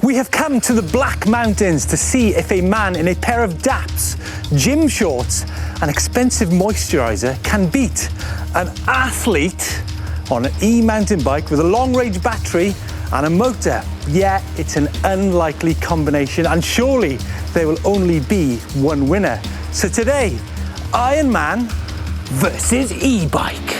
We have come to the Black Mountains to see if a man in a pair of DAPs, gym shorts and expensive moisturiser can beat an athlete on an e-mountain bike with a long-range battery and a motor. Yeah, it's an unlikely combination, and surely there will only be one winner. So today, Iron Man versus e-bike.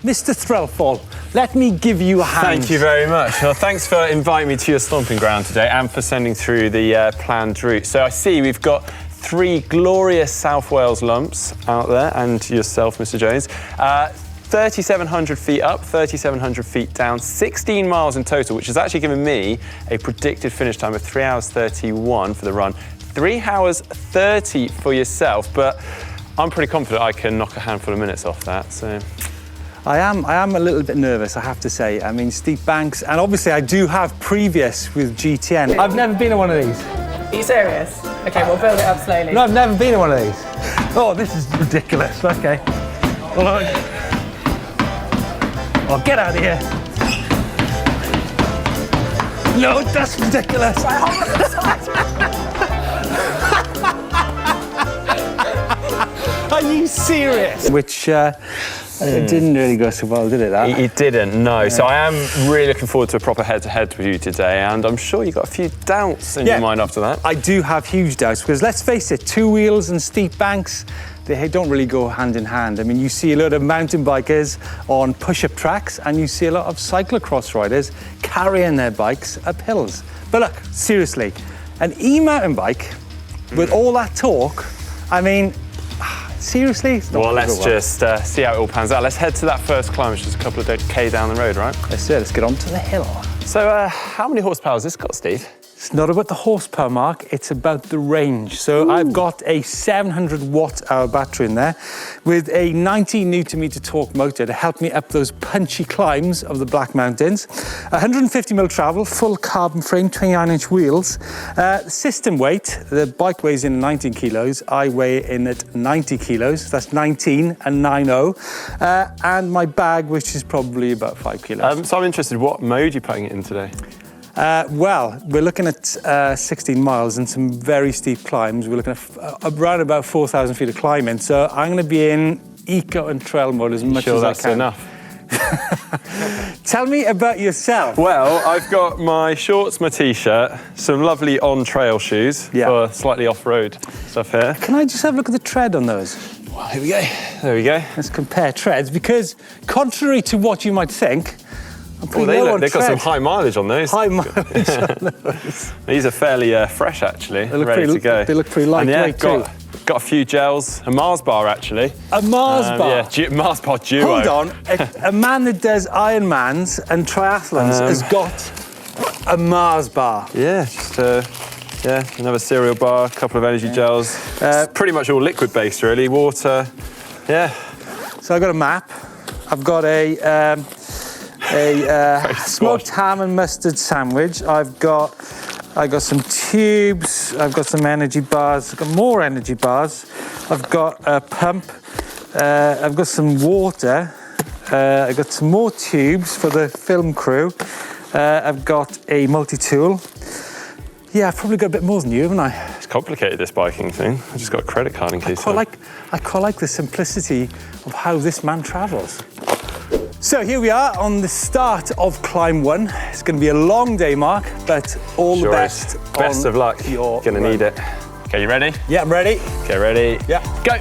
Mr. Threlfall, let me give you a hand. Thank you very much. Well, thanks for inviting me to your stomping ground today and for sending through the planned route. So I see we've got 3 glorious South Wales lumps out there, and yourself, Mr. Jones. 3,700 feet up, 3,700 feet down, 16 miles in total, which has actually given me a predicted finish time of 3 hours 31 for the run, 3 hours 30 for yourself, but I'm pretty confident I can knock a handful of minutes off that, so. I am a little bit nervous, I have to say. I mean, steep banks, and obviously I do have previous with GTN. I've never been in one of these. Are you serious? Okay, we'll build it up slowly. No, I've never been in one of these. Oh, this is ridiculous. Okay. Hold on. Oh, get out of here. No, that's ridiculous. Are you serious? Which, it didn't really go so well, did it? That? It didn't, no. Yeah. So I am really looking forward to a proper head-to-head with you today, and I'm sure you've got a few doubts in your mind after that. I do have huge doubts, because let's face it, 2 wheels and steep banks, they don't really go hand in hand. I mean, you see a lot of mountain bikers on push-up tracks, and you see a lot of cyclocross riders carrying their bikes up hills. But look, seriously, an e-mountain bike with all that torque, I mean, seriously? Well, let's just see how it all pans out. Let's head to that first climb, which is a couple of K down the road, right? Let's do it. Let's get onto the hill. So, how many horsepower has this got, Steve? It's not about the horsepower, Mark. It's about the range. So I've got a 700 watt-hour battery in there with a 90 Nm torque motor to help me up those punchy climbs of the Black Mountains. 150 mil travel, full carbon frame, 29-inch wheels. System weight, the bike weighs in 19 kilos. I weigh in at 90 kilos. That's 19 and 90. And my bag, which is probably about 5 kilos. So I'm interested, what mode you're putting it in today? Well, we're looking at 16 miles and some very steep climbs. We're looking at around about 4,000 feet of climbing. So I'm going to be in eco and trail mode as much as I can. Sure, that's enough. Tell me about yourself. Well, I've got my shorts, my T-shirt, some lovely on-trail shoes for slightly off-road stuff here. Can I just have a look at the tread on those? Well, here we go. There we go. Let's compare treads, because contrary to what you might think, they've got some high mileage on those. High mileage on those. These are fairly fresh, actually, ready to go. They look pretty lightweight too. Got a few gels, a Mars bar, actually. A Mars bar? Yeah, Mars bar duo. Hold on, a man that does Ironmans and triathlons has got a Mars bar. Yeah, just another cereal bar, a couple of energy gels. Pretty much all liquid-based, really. Water, So I've got a map. I've got a smoked ham and mustard sandwich. I've got some tubes. I've got some energy bars. I've got more energy bars. I've got a pump. I've got some water. I've got some more tubes for the film crew. I've got a multi-tool. Yeah, I've probably got a bit more than you, haven't I? It's complicated, this biking thing. I just got a credit card in case. I quite like the simplicity of how this man travels. So here we are on the start of climb 1. It's going to be a long day, Mark, but all the best. Best of luck. You're going to need it. Okay, you ready? Yeah, I'm ready. Okay, ready? Yeah. Go.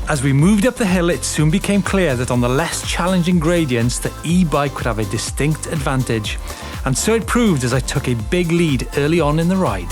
As we moved up the hill, it soon became clear that on the less challenging gradients, the e-bike would have a distinct advantage. And so it proved as I took a big lead early on in the ride.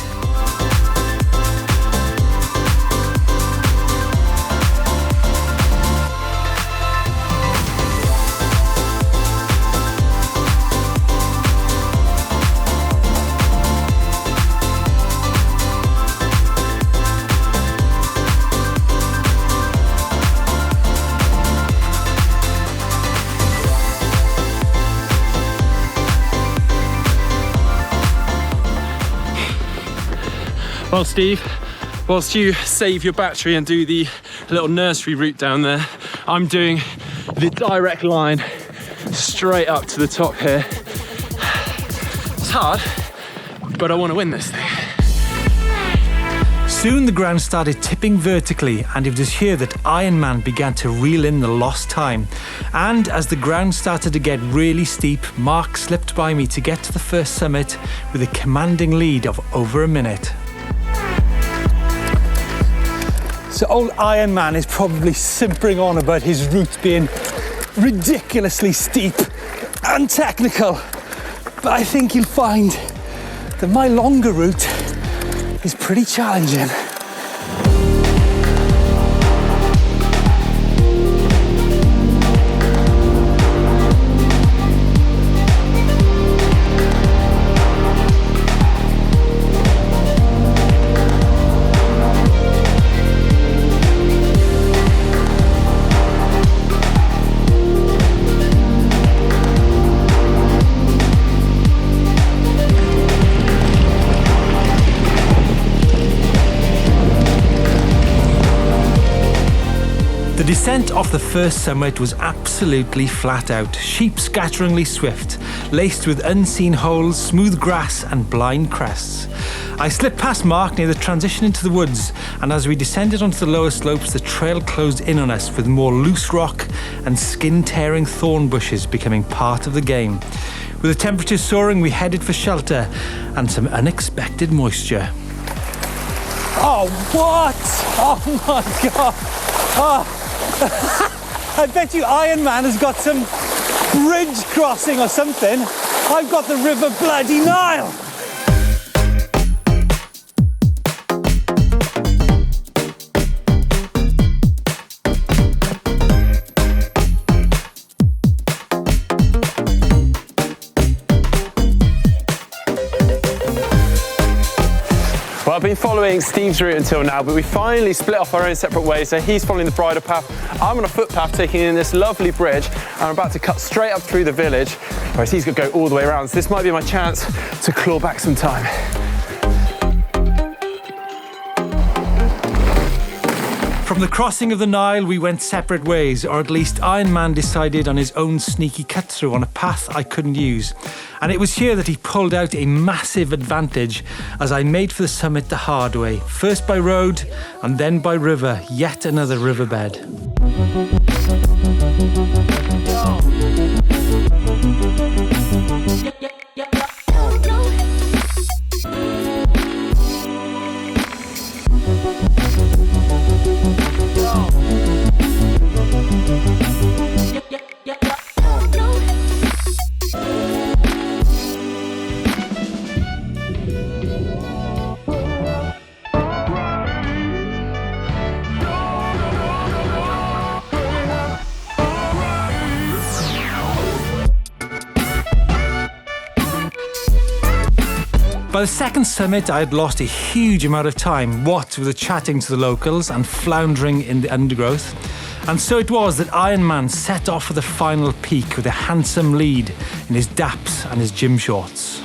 Well, Steve, whilst you save your battery and do the little nursery route down there, I'm doing the direct line straight up to the top here. It's hard, but I want to win this thing. Soon the ground started tipping vertically, and it was here that Ironman began to reel in the lost time. And as the ground started to get really steep, Mark slipped by me to get to the first summit with a commanding lead of over a minute. So old Ironman is probably simpering on about his route being ridiculously steep and technical, but I think you'll find that my longer route is pretty challenging. The descent off the first summit was absolutely flat out, sheep scatteringly swift, laced with unseen holes, smooth grass and blind crests. I slipped past Mark near the transition into the woods, and as we descended onto the lower slopes, the trail closed in on us with more loose rock and skin-tearing thorn bushes becoming part of the game. With the temperatures soaring, we headed for shelter and some unexpected moisture. Oh, what? Oh my God. Oh. I bet you Ironman has got some bridge crossing or something. I've got the River Bloody Nile. Well, I've been following Steve's route until now, but we finally split off our own separate ways. So he's following the bridle path, I'm on a footpath taking in this lovely bridge, and I'm about to cut straight up through the village, whereas he's going to go all the way around. So this might be my chance to claw back some time. From the crossing of the Nile, we went separate ways, or at least Ironman decided on his own sneaky cut-through on a path I couldn't use. And it was here that he pulled out a massive advantage as I made for the summit the hard way, first by road and then by river, yet another riverbed. By the second summit, I had lost a huge amount of time, what with the chatting to the locals and floundering in the undergrowth. And so it was that Ironman set off for the final peak with a handsome lead in his daps and his gym shorts.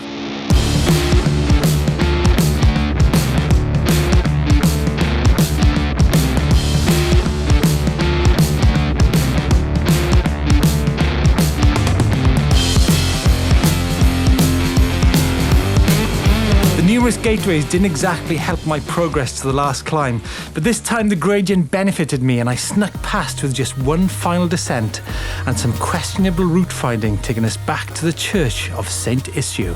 Numerous gateways didn't exactly help my progress to the last climb, but this time the gradient benefited me and I snuck past with just one final descent and some questionable route finding taking us back to the Church of St. Issue.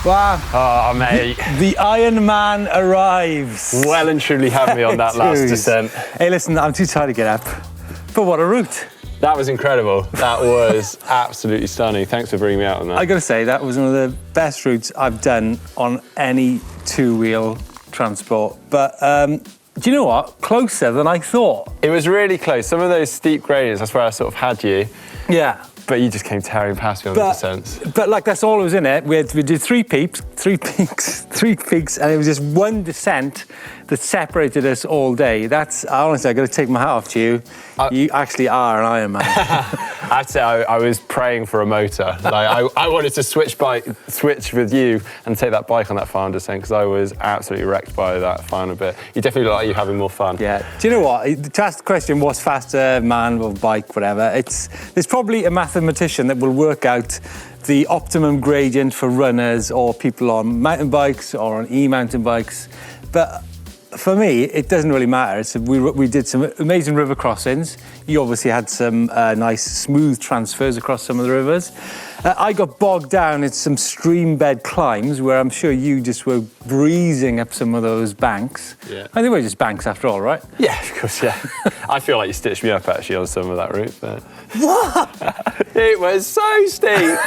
Wow. Oh, mate. The Iron Man arrives. Well and truly had me on that last descent. Hey, listen, I'm too tired to get up. But what a route. That was incredible. That was absolutely stunning. Thanks for bringing me out on that. I gotta say, that was one of the best routes I've done on any two-wheel transport. But do you know what? Closer than I thought. It was really close. Some of those steep gradients, that's where I sort of had you. Yeah. But you just came tearing past me on the descents. But like, that's all that was in it. We did three peaks, and it was just one descent that separated us all day. That's, honestly, I got to take my hat off to you. You actually are an Iron Man. I'd say I was praying for a motor. Like I wanted to switch with you and take that bike on that final descent because I was absolutely wrecked by that final bit. You definitely look like you're having more fun. Yeah. Do you know what? To ask the question, what's faster, man or bike, whatever, there's probably a mathematician that will work out the optimum gradient for runners or people on mountain bikes or on e-mountain bikes. But for me, it doesn't really matter. We did some amazing river crossings. You obviously had some nice smooth transfers across some of the rivers. I got bogged down in some stream bed climbs where I'm sure you just were breezing up some of those banks. Yeah. I think they were just banks after all, right? Yeah, of course, yeah. I feel like you stitched me up actually on some of that route, but... What? It was so steep.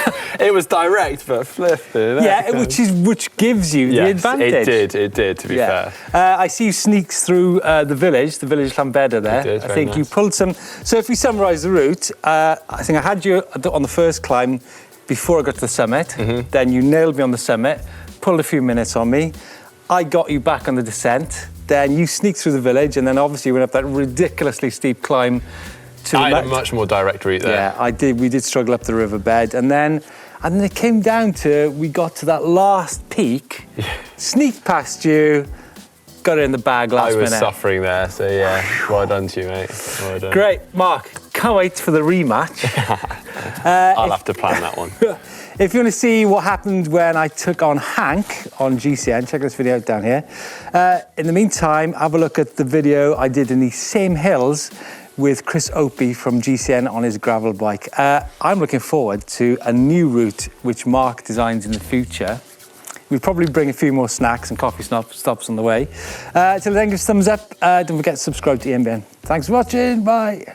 It was direct, but flipping. Yeah, which gives you the advantage. It did, to be fair. I see you sneaks through the village Lambeda there. It did, I think nice. you pulled some... So if we summarise the route, I think I had you on the first climb before I got to the summit. Mm-hmm. Then you nailed me on the summit, pulled a few minutes on me. I got you back on the descent. Then you sneaked through the village, and then obviously you went up that ridiculously steep climb to I had a much more direct route there. Yeah, I did. We did struggle up the riverbed, and then it came down to we got to that last peak, sneaked past you, got it in the bag last minute. I was suffering there, so yeah, well done to you, mate. Well done. Great, Mark. Can't wait for the rematch. I'll have to plan that one. If you want to see what happened when I took on Hank on GCN, check this video out down here. In the meantime, have a look at the video I did in these same hills with Chris Opie from GCN on his gravel bike. I'm looking forward to a new route which Mark designs in the future. We'll probably bring a few more snacks and coffee stops on the way. Till then, give us a thumbs up. Don't forget to subscribe to EMBN. Thanks for watching. Bye.